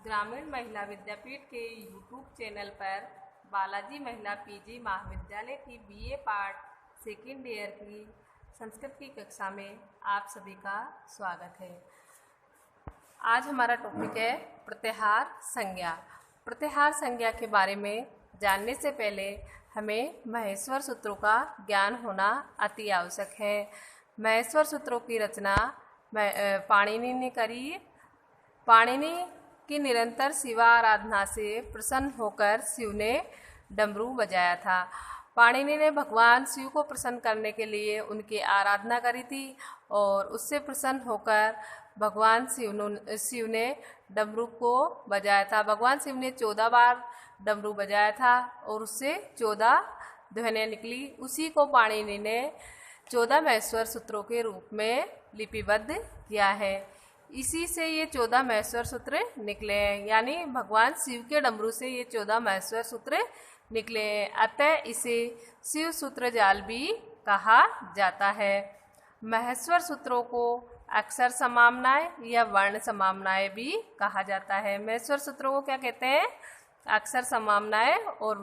ग्रामीण महिला विद्यापीठ के यूट्यूब चैनल पर बालाजी महिला पीजी महाविद्यालय की बीए पार्ट सेकेंड ईयर की संस्कृत की कक्षा में आप सभी का स्वागत है। आज हमारा टॉपिक है प्रत्याहार संज्ञा। प्रत्याहार संज्ञा के बारे में जानने से पहले हमें महेश्वर सूत्रों का ज्ञान होना अति आवश्यक है। महेश्वर सूत्रों की रचना पाणिनि ने करी। पाणिनि की निरंतर शिवा आराधना से प्रसन्न होकर शिव ने डमरू बजाया था। पाणिनि ने भगवान शिव को प्रसन्न करने के लिए उनकी आराधना करी थी और उससे प्रसन्न होकर भगवान शिव ने डमरू को बजाया था। भगवान शिव ने 14 बार डमरू बजाया था और उससे 14 ध्वनियाँ निकली। उसी को पाणिनि ने 14 महेश्वर सूत्रों के रूप में लिपिबद्ध किया है। इसी से ये 14 महेश्वर सूत्र निकले हैं, यानी भगवान शिव के डमरू से ये 14 महेश्वर सूत्र निकले हैं। अतः इसे शिव सूत्र जाल भी कहा जाता है। महेश्वर सूत्रों को अक्षर समामनाएं या वर्ण समामनाएं भी कहा जाता है। महेश्वर सूत्रों को क्या कहते हैं? अक्षर समामनाएं और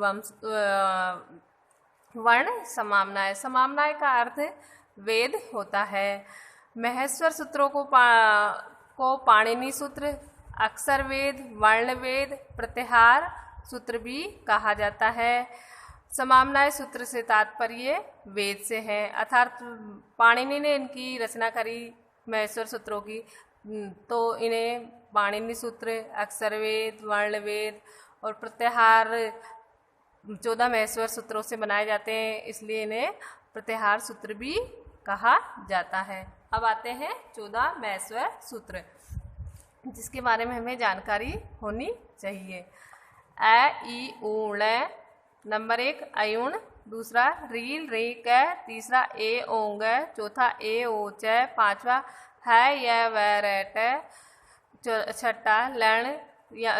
वर्ण समामनाएं। समामनाएं का अर्थ वेद होता है। महेश्वर सूत्रों को पाणिनि सूत्र, अक्षर वेद, वर्ण वेद, प्रत्याहार सूत्र भी कहा जाता है। समामनाएं सूत्र से तात्पर्य वेद से है, अर्थात पाणिनि ने इनकी रचना करी महेश्वर सूत्रों की, तो इन्हें पाणिनि सूत्र, अक्षर वेद, वर्ण वेद और प्रत्याहार 14 महेश्वर सूत्रों से बनाए जाते हैं, इसलिए इन्हें प्रत्याहार सूत्र भी कहा जाता है। अब आते हैं 14 महेश्वर सूत्र, जिसके बारे में हमें जानकारी होनी चाहिए। अ, ई, ऊ, ळ। नंबर 1 अयुण, दूसरा रील, री, क, तीसरा ए, ओंग, चौथा ए, ओ, च, पांचवा है, य, व, र, ट, छठा लण,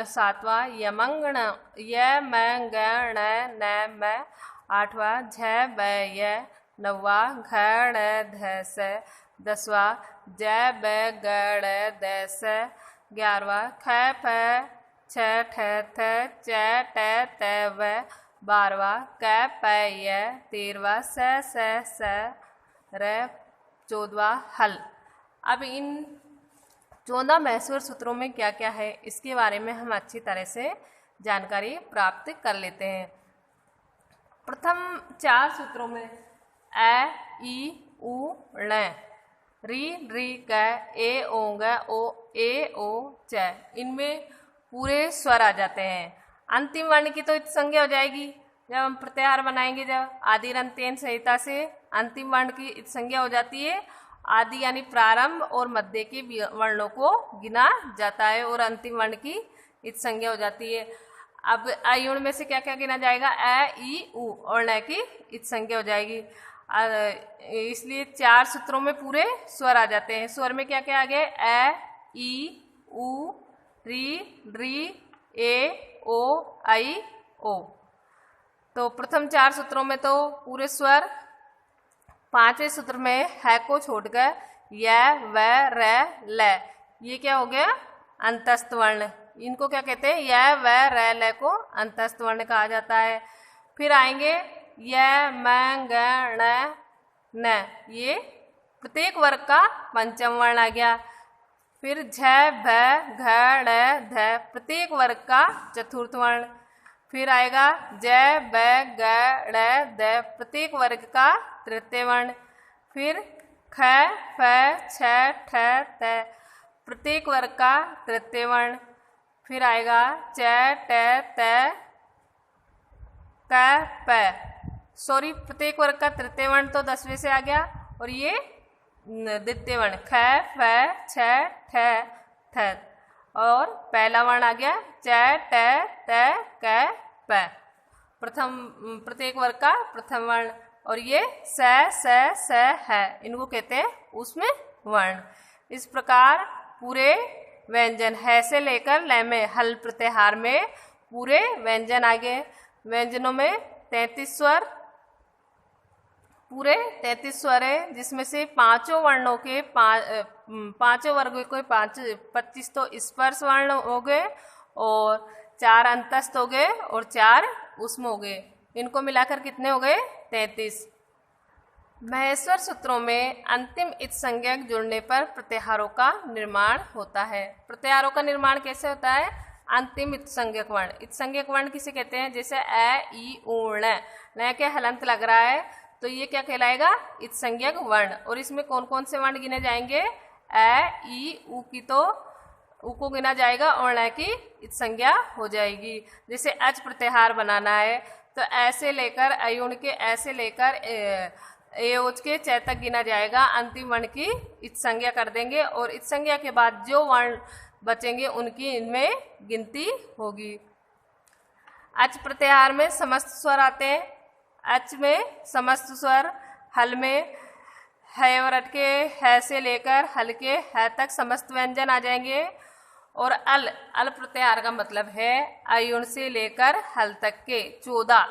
सातवां यमंगण, य, म, ग, ण, न, म, आठवां झ, ब, य, नौवा घ, ण, ध, स, 10वां ज, ब, ग, ड़, द, स, 11वां ख, फ, छ, ठ, थ, च, ट, त, व, 12वां क, प, य, 13वां स, र, 14वां हल। अब इन 14 महेश्वर सूत्रों में क्या क्या है, इसके बारे में हम अच्छी तरह से जानकारी प्राप्त कर लेते हैं। प्रथम 4 सूत्रों में अ, ई, उ, ण, री, री, क, ए, ओंग, ओ, ए, ओ, च, इनमें पूरे स्वर आ जाते हैं। अंतिम वर्ण की तो संज्ञा हो जाएगी जब हम प्रत्याहार बनाएंगे, जब आदि अंत्येन संहिता से अंतिम वर्ण की संज्ञा हो जाती है। आदि यानी प्रारंभ और मध्य के वर्णों को गिना जाता है और अंतिम वर्ण की संज्ञा हो जाती है। अब अयुण में से क्या क्या गिना जाएगा? अ, ई, उ और ण की संज्ञा हो जाएगी। इसलिए 4 सूत्रों में पूरे स्वर आ जाते हैं। स्वर में क्या क्या आ गए? अ, ई, उ, री, री, ए, ओ, आई, ओ। तो प्रथम 4 सूत्रों में तो पूरे स्वर। 5वें सूत्र में है को छोड़कर य, व, र, ल, ये क्या हो गया? अंतस्थ वर्ण। इनको क्या कहते हैं? य, व, र, ल को अंतस्थ वर्ण कहा जाता है। फिर आएंगे य, म, ग, ण, न, ये प्रत्येक वर्ग का पंचम वर्ण आ गया। फिर झ, भ, घ, ड़, ध, प्रत्येक वर्ग का चतुर्थ वर्ण। फिर आएगा ज, ब, ग, ड़, द, प्रत्येक वर्ग का तृतीय वर्ण। फिर ख, फ, छ, ठ, त, प्रत्येक वर्ग का तृतीय वर्ण। फिर आएगा च, ट, त, क, प, प्रत्येक वर्ग का तृतीय वर्ण तो 10वें से आ गया और ये द्वितीय वर्ण ख, फ, छ, ठ, थ और पहला वर्ण आ गया च, ट, त, क, प, प्रत्येक वर्ग का प्रथम वर्ण। और ये स है, इनको कहते हैं उसमें वर्ण। इस प्रकार पूरे व्यंजन है से लेकर ल में हल प्रत्याहार में पूरे व्यंजन आ गए। व्यंजनों में 33 स्वर, पूरे 33 स्वर है, जिसमें से पांचों वर्णों के पांचों वर्गों के 25 तो स्पर्श वर्ण हो गए और 4 अंतस्थ हो गए और 4 ऊष्म हो गए। इनको मिलाकर कितने हो गए? 33। महेश्वर सूत्रों में अंतिम इत संज्ञक जुड़ने पर प्रत्याहारों का निर्माण होता है। प्रत्याहारों का निर्माण कैसे होता है? अंतिम इत संज्ञक वर्ण। इत संज्ञक वर्ण किसे कहते हैं? जैसे ए, ई, उ, ण के हलंत लग रहा है तो ये क्या कहलाएगा? इत संज्ञक वर्ण। और इसमें कौन कौन से वर्ण गिने जाएंगे? ए, ई, उ की तो उ को गिना जाएगा और ण की इत संज्ञा हो जाएगी। जैसे अच प्रत्याहार बनाना है तो ऐसे लेकर अयुण के ऐसे लेकर एओज के च तक गिना जाएगा, अंतिम वर्ण की इत संज्ञा कर देंगे और इत संज्ञा के बाद जो वर्ण बचेंगे उनकी इनमें गिनती होगी। अच प्रत्याहार में समस्त स्वर आते हैं। अच में समस्त स्वर, हल में है और अट के है से लेकर हल के है तक समस्त व्यंजन आ जाएंगे। और अल प्रत्याहार का मतलब है अयुण से लेकर हल तक के 14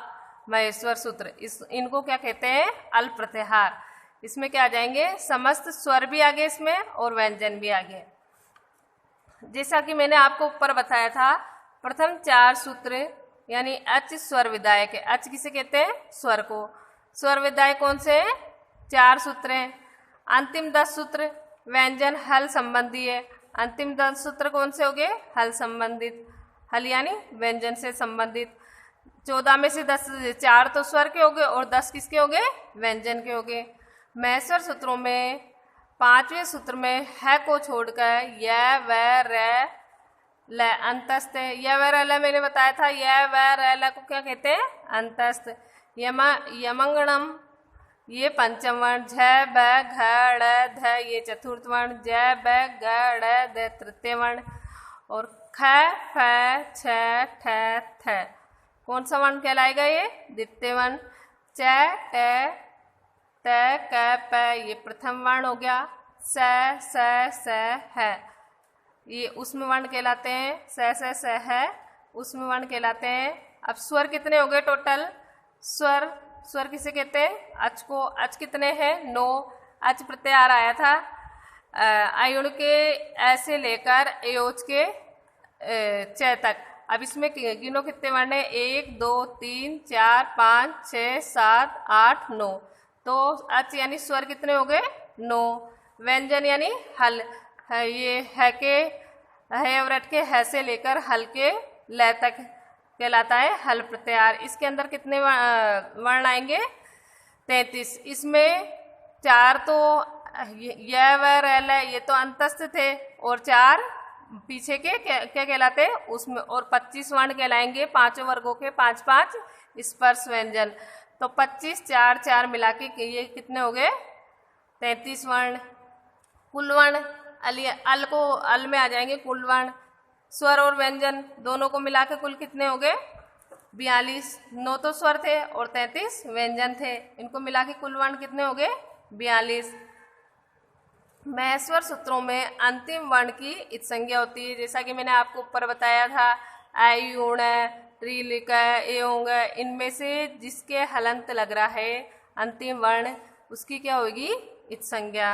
महेश्वर सूत्र। इनको क्या कहते हैं? अल प्रत्याहार। इसमें क्या आ जाएंगे? समस्त स्वर भी आगे इसमें और व्यंजन भी आगे। जैसा कि मैंने आपको ऊपर बताया था, प्रथम 4 सूत्र यानी अच स्वर विधायक है। अच किसे कहते हैं? स्वर को। स्वर विधायक कौन से हैं? 4 सूत्र हैं। अंतिम 10 सूत्र व्यंजन हल संबंधी है। अंतिम 10 सूत्र कौन से हो गए? हल संबंधित। हल यानी व्यंजन से संबंधित। 14 में से 4 तो स्वर के हो गए और 10 किसके हो गए? व्यंजन के हो गए। महेश्वर सूत्रों में 5वें सूत्र में है को छोड़कर य, व, र, ल अंतस्थ है। य, व, र, ल मैंने बताया था। य, व, र, ल को क्या कहते हैं? अंतस्थ। यमंगणम ये पंचम वर्ण। झ, ब, घ, ड़, ध ये चतुर्थ वर्ण। ज, ब, ग, ड़, द तृतीय वर्ण। और ख, फ, छ, ठ, थ कौन सा वर्ण कहलाएगा? ये द्वितीय वर्ण। च, ट, त, क, प ये प्रथम वर्ण हो गया। स, स, है ये ऊष्म वर्ण कहलाते हैं। स, है ऊष्म वर्ण कहलाते हैं। अब स्वर कितने हो गए टोटल? स्वर किसे कहते हैं? अच को। अच कितने हैं? 9। अच प्रत्याहार आया था अयुण के ऐसे लेकर एओज के च तक। अब इसमें गिनो कितने वर्ण है? 1, 2, 3, 4, 5, 6, 7, 8, 9। तो अच यानी स्वर कितने हो गए? 9। व्यंजन यानी हल है। ये है के है और अट के है से लेकर हल के ल तक कहलाता है हल प्रत्याहार। इसके अंदर कितने वर्ण आएंगे? 33। इसमें 4 तो य, व, र, ल ये तो अंतस्थ थे और 4 पीछे के क्या कहलाते हैं? उसमें। और 25 वर्ण कहलाएंगे पांचों वर्गों के 5-5 स्पर्श व्यंजन। तो 25 4 4 मिला के ये कितने हो गए? 33 वर्ण। कुल वर्ण अल को अल में आ जाएंगे कुल वर्ण। स्वर और व्यंजन दोनों को मिला के कुल कितने हो गए? 42। 9 तो स्वर थे और 33 व्यंजन थे। इनको मिला के कुल वर्ण कितने हो गए? 42। महेश्वर सूत्रों में अंतिम वर्ण की इत संज्ञा होती है। जैसा कि मैंने आपको ऊपर बताया था, आई, ऊण, त्रिलिक, एओंग इनमें से जिसके हलंत लग रहा है अंतिम वर्ण उसकी क्या होगी? इत संज्ञा।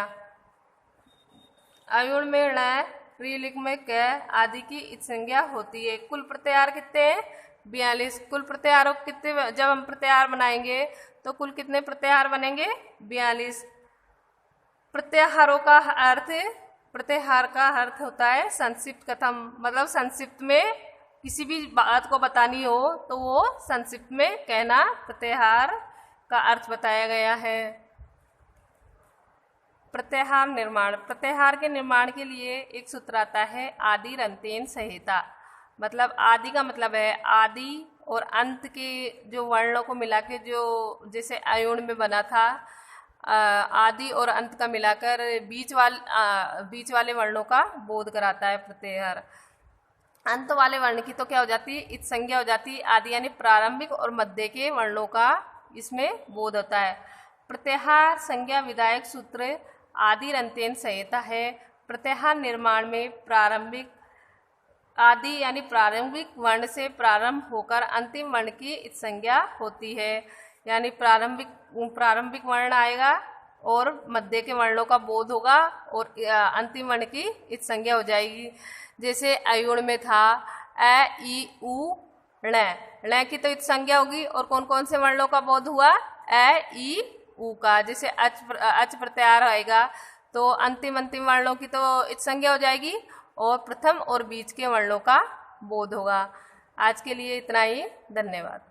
अयुण में ण, त्रिलिक में क आदि की इत संज्ञा होती है। कुल प्रत्याहार कितने हैं? 42। कुल प्रत्याहारों कितने? जब हम प्रत्याहार बनाएंगे तो कुल कितने प्रत्याहार बनेंगे? 42। प्रत्याहारों का अर्थ, प्रत्याहार का अर्थ होता है संक्षिप्त कथन। मतलब संक्षिप्त में किसी भी बात को बतानी हो तो वो संक्षिप्त में कहना प्रत्याहार का अर्थ बताया गया है। प्रत्याहार निर्माण। प्रत्याहार के निर्माण के लिए एक सूत्र आता है आदि अंतेन संहिता। मतलब आदि का मतलब है आदि और अंत के जो वर्णों को मिला के, जो जैसे अयुण में बना था आदि और अंत का मिलाकर बीच वाले वर्णों का बोध कराता है प्रत्याहार। अंत वाले वर्ण की तो क्या हो जाती है? इत संज्ञा हो जाती है। आदि यानी प्रारंभिक और मध्य के वर्णों का इसमें बोध होता है। प्रत्याहार संज्ञा विधायक सूत्र आदि अंतेन संहिता है। प्रत्याहार निर्माण में प्रारंभिक आदि यानी प्रारंभिक वर्ण से प्रारंभ होकर अंतिम वर्ण की इत संज्ञा होती है। यानी प्रारंभिक वर्ण आएगा और मध्य के वर्णों का बोध होगा और अंतिम वर्ण की इत संज्ञा हो जाएगी। जैसे अयुण में था ए ई उ ण की तो इत संज्ञा होगी, और कौन कौन से वर्णों का बोध हुआ? ए ई उ का। जैसे अच प्रत्याहार आएगा तो अंतिम वर्णों की तो इत संज्ञा हो जाएगी, और प्रथम और बीच के वर्णों का बोध होगा। आज के लिए इतना ही, धन्यवाद।